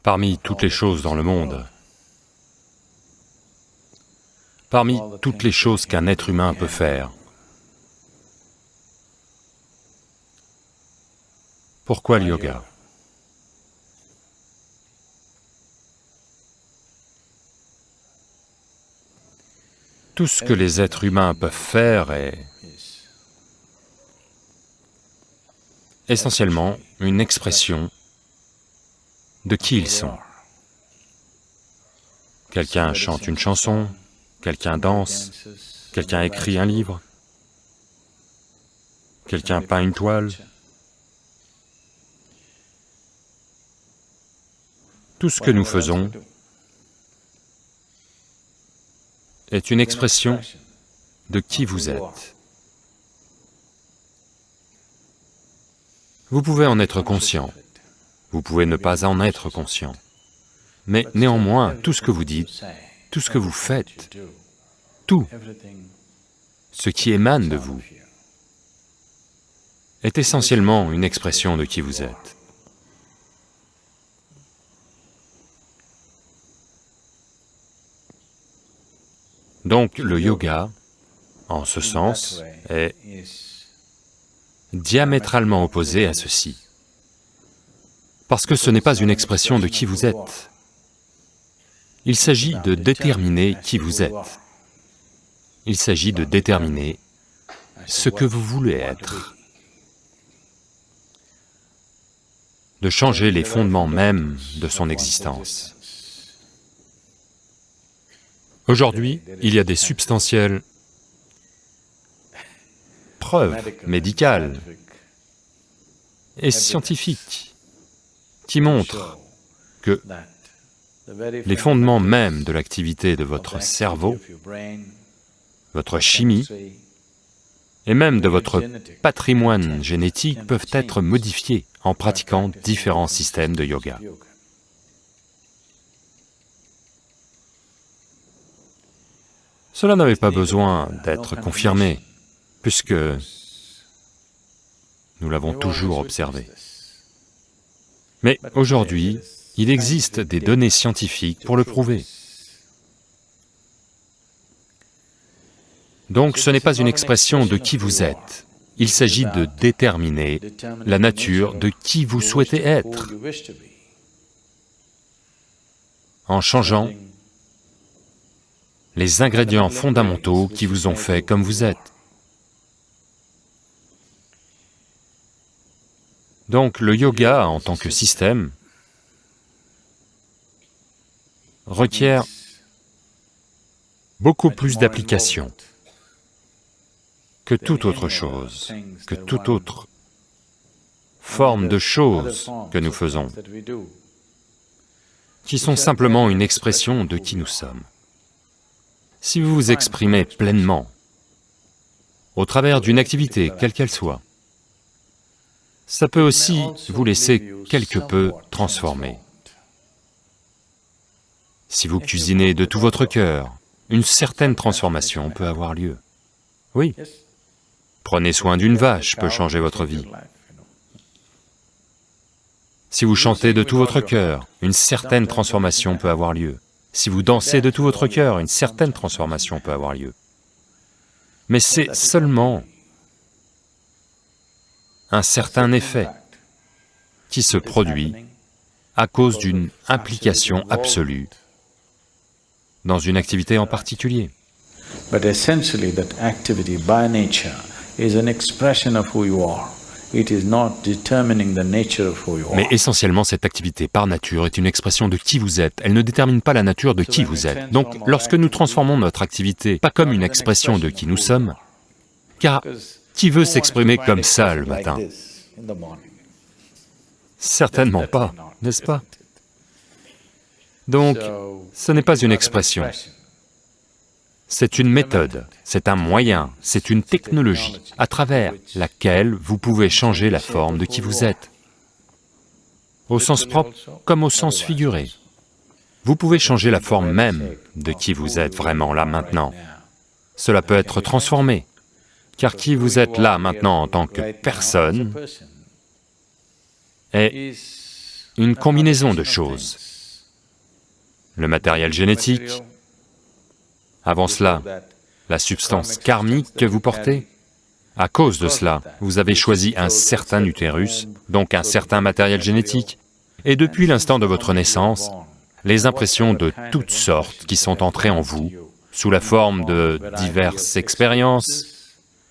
Parmi toutes les choses dans le monde, parmi toutes les choses qu'un être humain peut faire, pourquoi le yoga? Tout ce que les êtres humains peuvent faire est essentiellement une expression de qui ils sont. Quelqu'un chante une chanson, quelqu'un danse, quelqu'un écrit un livre, quelqu'un peint une toile. Tout ce que nous faisons est une expression de qui vous êtes. Vous pouvez en être conscient, vous pouvez ne pas en être conscient, mais néanmoins, tout ce que vous dites, tout ce que vous faites, tout ce qui émane de vous est essentiellement une expression de qui vous êtes. Donc le yoga, en ce sens, est diamétralement opposé à ceci. Parce que ce n'est pas une expression de qui vous êtes. Il s'agit de déterminer qui vous êtes. Il s'agit de déterminer ce que vous voulez être. De changer les fondements mêmes de son existence. Aujourd'hui, il y a des substantielles preuves médicales et scientifiques qui montrent que les fondements mêmes de l'activité de votre cerveau, votre chimie, et même de votre patrimoine génétique peuvent être modifiés en pratiquant différents systèmes de yoga. Cela n'avait pas besoin d'être confirmé, puisque nous l'avons toujours observé. Mais aujourd'hui, il existe des données scientifiques pour le prouver. Donc ce n'est pas une expression de qui vous êtes, il s'agit de déterminer la nature de qui vous souhaitez être, en changeant les ingrédients fondamentaux qui vous ont fait comme vous êtes. Donc le yoga, en tant que système, requiert beaucoup plus d'application que toute autre chose, que toute autre forme de choses que nous faisons, qui sont simplement une expression de qui nous sommes. Si vous vous exprimez pleinement, au travers d'une activité, quelle qu'elle soit, ça peut aussi vous laisser quelque peu transformer. Si vous cuisinez de tout votre cœur, une certaine transformation peut avoir lieu. Oui, prenez soin d'une vache peut changer votre vie. Si vous chantez de tout votre cœur, une certaine transformation peut avoir lieu. Si vous dansez de tout votre cœur, une certaine transformation peut avoir lieu. Mais c'est seulement un certain effet qui se produit à cause d'une implication absolue dans une activité en particulier. But essentially that activity by nature is an expression of who you are. It is not determining the nature of who you are. Mais essentiellement, cette activité par nature est une expression de qui vous êtes, elle ne détermine pas la nature de qui vous êtes. Donc, lorsque nous transformons notre activité, pas comme une expression de qui nous sommes, car qui veut s'exprimer comme ça le matin? Certainement pas, n'est-ce pas? Donc, ce n'est pas une expression. C'est une méthode, c'est un moyen, c'est une technologie à travers laquelle vous pouvez changer la forme de qui vous êtes. Au sens propre comme au sens figuré. Vous pouvez changer la forme même de qui vous êtes vraiment là maintenant. Cela peut être transformé, car qui vous êtes là maintenant en tant que personne est une combinaison de choses. le matériel génétique, avant cela, la substance karmique que vous portez. À cause de cela, vous avez choisi un certain utérus, donc un certain matériel génétique, et depuis l'instant de votre naissance, les impressions de toutes sortes qui sont entrées en vous, sous la forme de diverses expériences,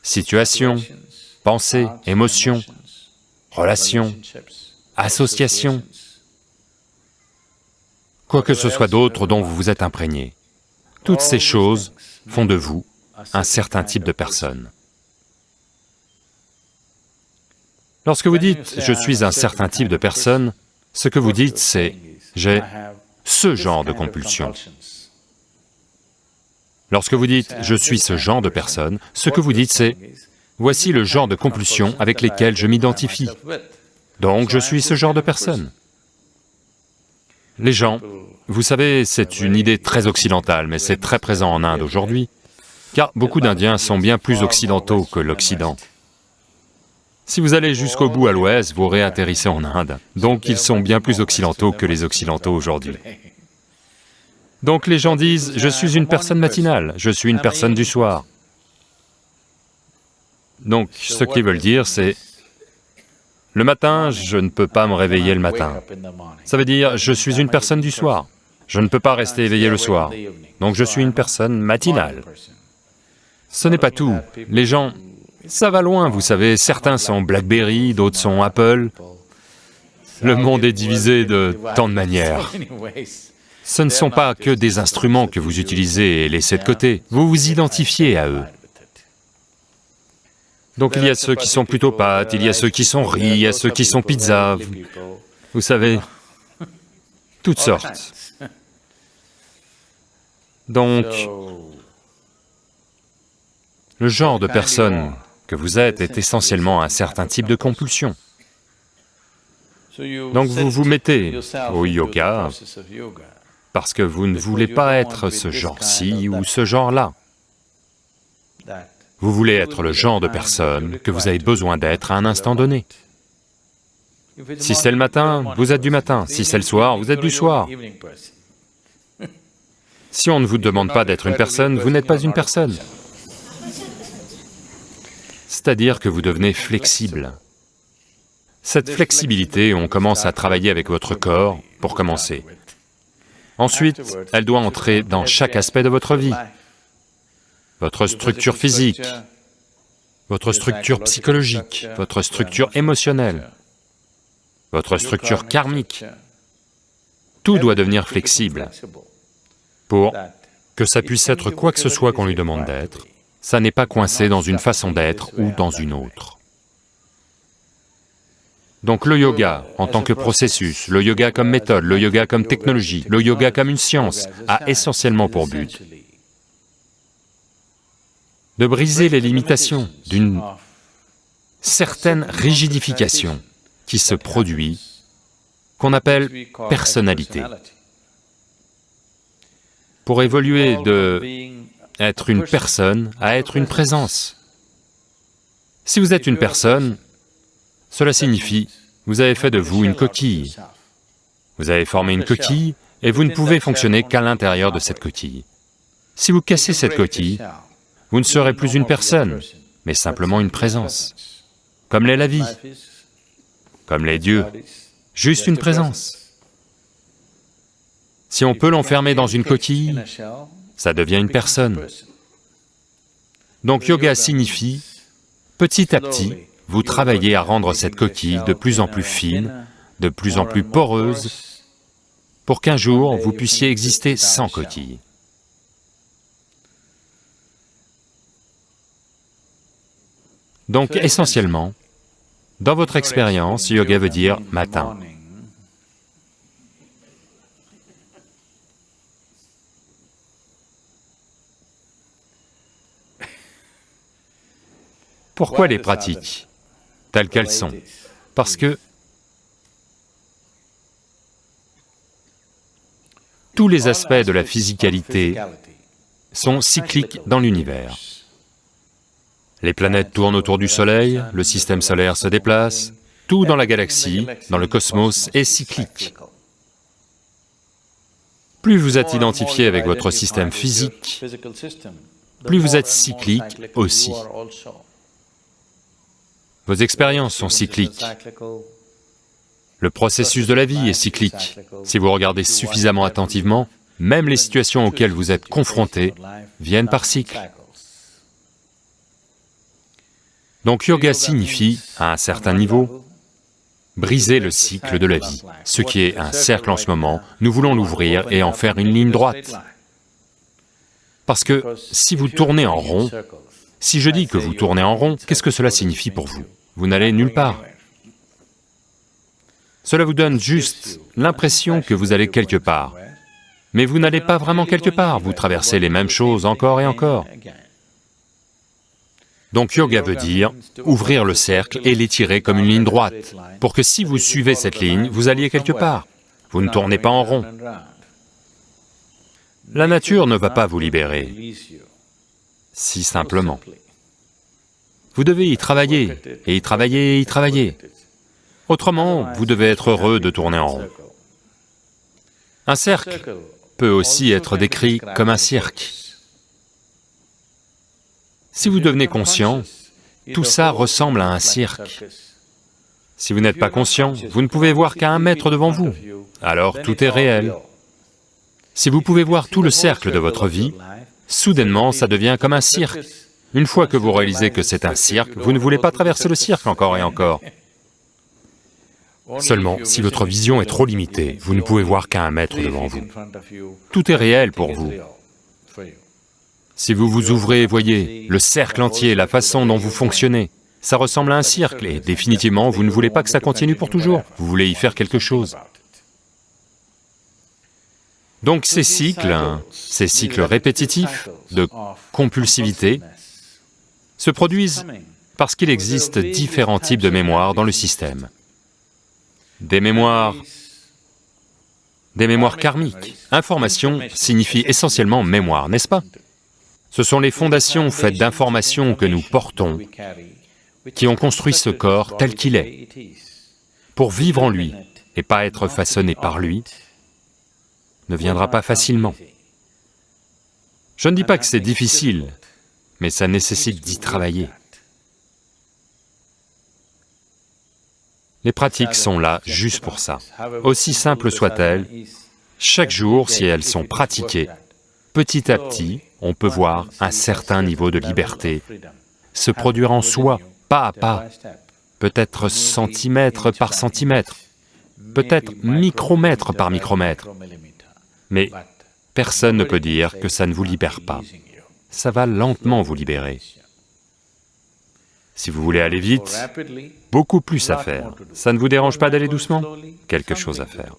situations, pensées, émotions, relations, associations, quoi que ce soit d'autre dont vous vous êtes imprégné. Toutes ces choses font de vous un certain type de personne. Lorsque vous dites « je suis un certain type de personne », ce que vous dites c'est « j'ai ce genre de compulsion ». Lorsque vous dites « je suis ce genre de personne », ce que vous dites c'est « voici le genre de compulsions avec lesquelles je m'identifie, donc je suis ce genre de personne ». Les gens, vous savez, c'est une idée très occidentale, mais c'est très présent en Inde aujourd'hui, car beaucoup d'Indiens sont bien plus occidentaux que l'Occident. Si vous allez jusqu'au bout à l'ouest, vous réatterrissez en Inde, donc ils sont bien plus occidentaux que les occidentaux aujourd'hui. Donc les gens disent, je suis une personne matinale, je suis une personne du soir. Donc ce qu'ils veulent dire c'est, le matin, je ne peux pas me réveiller le matin. Ça veut dire, je suis une personne du soir, je ne peux pas rester éveillé le soir, donc je suis une personne matinale. Ce n'est pas tout, les gens, ça va loin, vous savez, certains sont BlackBerry, d'autres sont Apple. Le monde est divisé de tant de manières. Ce ne sont pas que des instruments que vous utilisez et laissez de côté, vous vous identifiez à eux. Donc il y a ceux qui sont plutôt pâtes, il y a ceux qui sont riz, il y a ceux qui sont pizza, vous savez, toutes sortes. Donc, le genre de personne que vous êtes est essentiellement un certain type de compulsion. Donc vous vous mettez au yoga parce que vous ne voulez pas être ce genre-ci ou ce genre-là. Vous voulez être le genre de personne que vous avez besoin d'être à un instant donné. Si c'est le matin, vous êtes du matin, si c'est le soir, vous êtes du soir. Si on ne vous demande pas d'être une personne, vous n'êtes pas une personne. C'est-à-dire que vous devenez flexible. Cette flexibilité, on commence à travailler avec votre corps, pour commencer. Ensuite, elle doit entrer dans chaque aspect de votre vie. Votre structure physique, votre structure psychologique, votre structure émotionnelle, votre structure karmique. Tout doit devenir flexible pour que ça puisse être quoi que ce soit qu'on lui demande d'être. Ça n'est pas coincé dans une façon d'être ou dans une autre. Donc le yoga, en tant que processus, le yoga comme méthode, le yoga comme technologie, le yoga comme une science, a essentiellement pour but de briser les limitations d'une certaine rigidification qui se produit, qu'on appelle personnalité. Pour évoluer de être une personne à être une présence. Si vous êtes une personne, cela signifie, vous avez fait de vous une coquille. Vous avez formé une coquille et vous ne pouvez fonctionner qu'à l'intérieur de cette coquille. Si vous cassez cette coquille, vous ne serez plus une personne, mais simplement une présence. Comme l'est la vie, comme l'est Dieu, juste une présence. Si on peut l'enfermer dans une coquille, ça devient une personne. Donc yoga signifie, petit à petit, vous travaillez à rendre cette coquille de plus en plus fine, de plus en plus poreuse, pour qu'un jour vous puissiez exister sans coquille. Donc essentiellement, dans votre expérience, yoga veut dire matin. Pourquoi les pratiques telles qu'elles sont? Parce que tous les aspects de la physicalité sont cycliques dans l'univers. Les planètes tournent autour du Soleil, le système solaire se déplace, tout dans la galaxie, dans le cosmos est cyclique. Plus vous êtes identifié avec votre système physique, plus vous êtes cyclique aussi. Vos expériences sont cycliques. Le processus de la vie est cyclique. Si vous regardez suffisamment attentivement, même les situations auxquelles vous êtes confrontés viennent par cycle. Donc yoga signifie, à un certain niveau, briser le cycle de la vie. Ce qui est un cercle en ce moment, nous voulons l'ouvrir et en faire une ligne droite. Parce que si vous tournez en rond, si je dis que vous tournez en rond, qu'est-ce que cela signifie pour vous? Vous n'allez nulle part. Cela vous donne juste l'impression que vous allez quelque part. Mais vous n'allez pas vraiment quelque part, vous traversez les mêmes choses encore et encore. Donc yoga veut dire ouvrir le cercle et l'étirer comme une ligne droite, pour que si vous suivez cette ligne, vous alliez quelque part. Vous ne tournez pas en rond. La nature ne va pas vous libérer, si simplement. Vous devez y travailler, et y travailler, et y travailler. Autrement, vous devez être heureux de tourner en rond. Un cercle peut aussi être décrit comme un cirque. Si vous devenez conscient, tout ça ressemble à un cirque. Si vous n'êtes pas conscient, vous ne pouvez voir qu'à 1 mètre devant vous, alors tout est réel. Si vous pouvez voir tout le cercle de votre vie, soudainement ça devient comme un cirque. Une fois que vous réalisez que c'est un cirque, vous ne voulez pas traverser le cirque encore et encore. Seulement, si votre vision est trop limitée, vous ne pouvez voir qu'à 1 mètre devant vous. Tout est réel pour vous. Si vous vous ouvrez et voyez le cercle entier, la façon dont vous fonctionnez, ça ressemble à un cirque et définitivement, vous ne voulez pas que ça continue pour toujours, vous voulez y faire quelque chose. Donc ces cycles répétitifs de compulsivité se produisent parce qu'il existe différents types de mémoires dans le système. Des mémoires karmiques. Information signifie essentiellement mémoire, n'est-ce pas? Ce sont les fondations faites d'informations que nous portons qui ont construit ce corps tel qu'il est. Pour vivre en lui et pas être façonné par lui ne viendra pas facilement. Je ne dis pas que c'est difficile, mais ça nécessite d'y travailler. Les pratiques sont là juste pour ça. Aussi simples soient-elles, chaque jour, si elles sont pratiquées, petit à petit, on peut voir un certain niveau de liberté se produire en soi, pas à pas, peut-être centimètre par centimètre, peut-être micromètre par micromètre. Mais personne ne peut dire que ça ne vous libère pas. Ça va lentement vous libérer. Si vous voulez aller vite, beaucoup plus à faire. Ça ne vous dérange pas d'aller doucement? Quelque chose à faire.